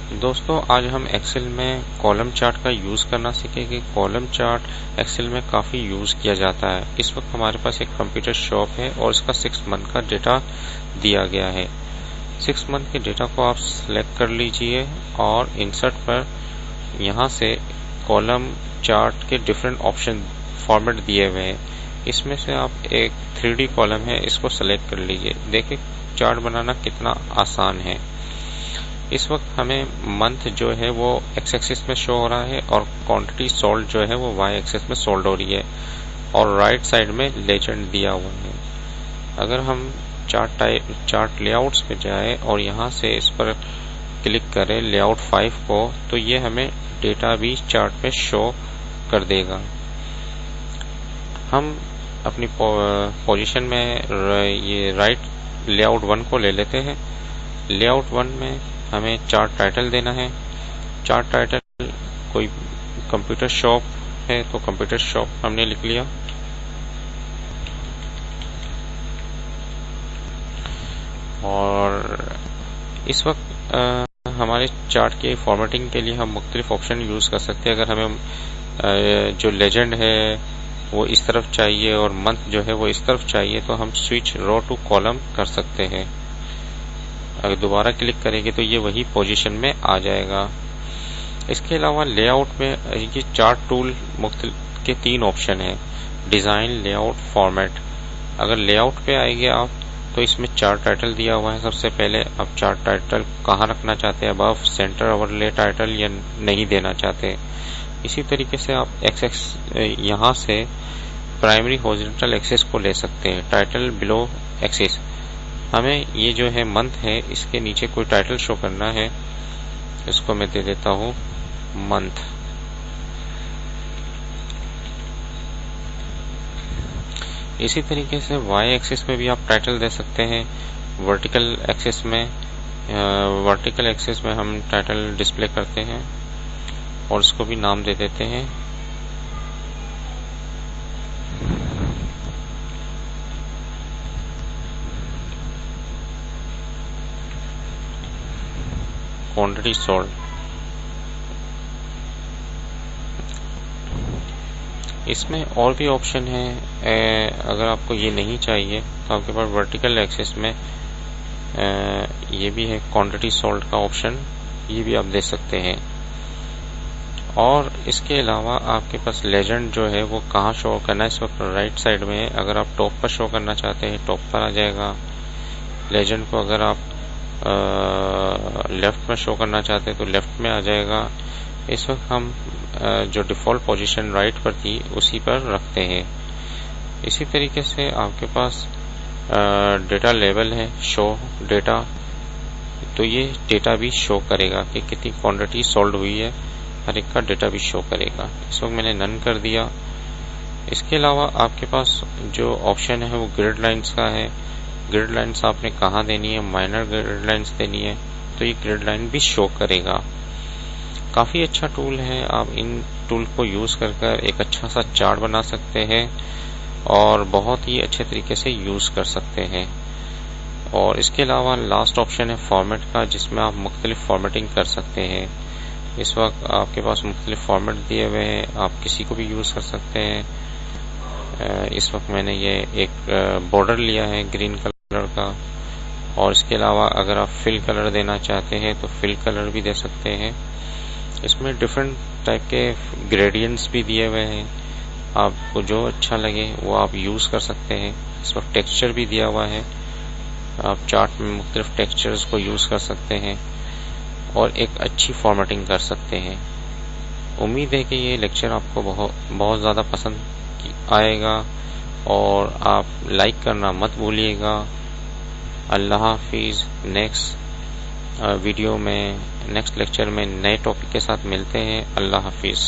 दोस्तों आज हम एक्सेल में कॉलम चार्ट का यूज़ करना सीखेंगे। कॉलम चार्ट एक्सेल में काफ़ी यूज़ किया जाता है। इस वक्त हमारे पास एक कंप्यूटर शॉप है और इसका 6 मंथ का डेटा दिया गया है। 6 मंथ के डेटा को आप सिलेक्ट कर लीजिए और इंसर्ट पर यहाँ से कॉलम चार्ट के डिफरेंट ऑप्शन फॉर्मेट दिए हुए हैं। इसमें से आप एक 3D कॉलम है, इसको सेलेक्ट कर लीजिए। देखिए चार्ट बनाना कितना आसान है। इस वक्त हमें मंथ जो है वो एक्स एक्सिस में शो हो रहा है और क्वांटिटी सोल्ड जो है वो वाई एक्सिस में सोल्ड हो रही है और राइट साइड में लेजेंड दिया हुआ है। अगर हम चार्ट लेआउट्स पे जाए और यहाँ से इस पर क्लिक करें लेआउट 5 को, तो ये हमें डेटा भी चार्ट पे शो कर देगा। हम अपनी पोजीशन में ये राइट लेआउट 1 को ले लेते हैं। लेआउट 1 में हमें चार्ट टाइटल देना है। चार्ट टाइटल कोई कंप्यूटर शॉप है तो कंप्यूटर शॉप हमने लिख लिया। और इस वक्त हमारे चार्ट के फॉर्मेटिंग के लिए हम मुख्तलिफ ऑप्शन यूज़ कर सकते हैं। अगर हमें जो लेजेंड है वो इस तरफ चाहिए और मंथ जो है वो इस तरफ चाहिए तो हम स्विच रो टू कॉलम कर सकते हैं। अगर दोबारा क्लिक करेंगे तो ये वही पोजीशन में आ जाएगा। इसके अलावा लेआउट में ये चार्ट टूल मुख्तलिफ के 3 ऑप्शन हैं, डिज़ाइन, लेआउट, फॉर्मेट। अगर लेआउट पे आएंगे आप तो इसमें चार्ट टाइटल दिया हुआ है। सबसे पहले आप चार्ट टाइटल कहाँ रखना चाहते हैं, अबव, सेंटर, ओवरले टाइटल या नहीं देना चाहते। इसी तरीके से आप एक्स यहाँ से प्राइमरी हॉरिजॉन्टल एक्सिस को ले सकते हैं, टाइटल बिलो एक्सिस। हमें ये जो है मंथ है इसके नीचे कोई टाइटल शो करना है, इसको मैं दे देता हूँ मंथ। इसी तरीके से वाई एक्सिस में भी आप टाइटल दे सकते हैं। वर्टिकल एक्सिस में हम टाइटल डिस्प्ले करते हैं और इसको भी नाम दे देते हैं क्वांटिटी सोल्ड। इसमें और भी ऑप्शन है। अगर आपको ये नहीं चाहिए तो आपके पास वर्टिकल एक्सिस में ये भी है क्वांटिटी सोल्ड का ऑप्शन, ये भी आप दे सकते हैं। और इसके अलावा आपके पास लेजेंड जो है वो कहाँ शो करना है, इस वक्त राइट साइड में है। अगर आप टॉप पर शो करना चाहते हैं टॉप पर आ जाएगा। लेजेंड को अगर आप लेफ्ट में शो करना चाहते हैं तो लेफ्ट में आ जाएगा। इस वक्त हम जो डिफ़ॉल्ट पोजीशन राइट पर थी उसी पर रखते हैं। इसी तरीके से आपके पास डेटा लेवल है, शो डेटा, तो ये डेटा भी शो करेगा कि कितनी क्वांटिटी सोल्ड हुई है, हर एक का डेटा भी शो करेगा। इस वक्त मैंने नन कर दिया। इसके अलावा आपके पास जो ऑप्शन है वो ग्रिड लाइंस का है। ग्रिड लाइंस आपने कहाँ देनी है, माइनर ग्रिड लाइंस देनी है तो ये ग्रिड लाइन भी शो करेगा। काफ़ी अच्छा टूल है। आप इन टूल को यूज़ कर एक अच्छा सा चार्ट बना सकते हैं और बहुत ही अच्छे तरीके से यूज़ कर सकते हैं। और इसके अलावा लास्ट ऑप्शन है फॉर्मेट का, जिसमें आप मुख्तलिफ फॉर्मेटिंग कर सकते हैं। इस वक्त आपके पास मुख्तलिफ फॉर्मेट दिए हुए हैं, आप किसी को भी यूज़ कर सकते हैं। इस वक्त मैंने ये एक बॉर्डर लिया है ग्रीन कलर का। और इसके अलावा अगर आप फिल कलर देना चाहते हैं तो फिल कलर भी दे सकते हैं। इसमें डिफरेंट टाइप के ग्रेडियंट्स भी दिए हुए हैं, आपको जो अच्छा लगे वो आप यूज़ कर सकते हैं। इस वक्त टेक्सचर भी दिया हुआ है, आप चार्ट में मुख्तलिफ टेक्सचर्स को यूज़ कर सकते हैं और एक अच्छी फॉर्मेटिंग कर सकते हैं। उम्मीद है कि ये लेक्चर आपको बहुत ज़्यादा पसंद आएगा और आप लाइक करना मत भूलिएगा। अल्लाह हाफिज़। नेक्स्ट वीडियो में, नेक्स्ट लेक्चर में नए टॉपिक के साथ मिलते हैं। अल्लाह हाफिज़।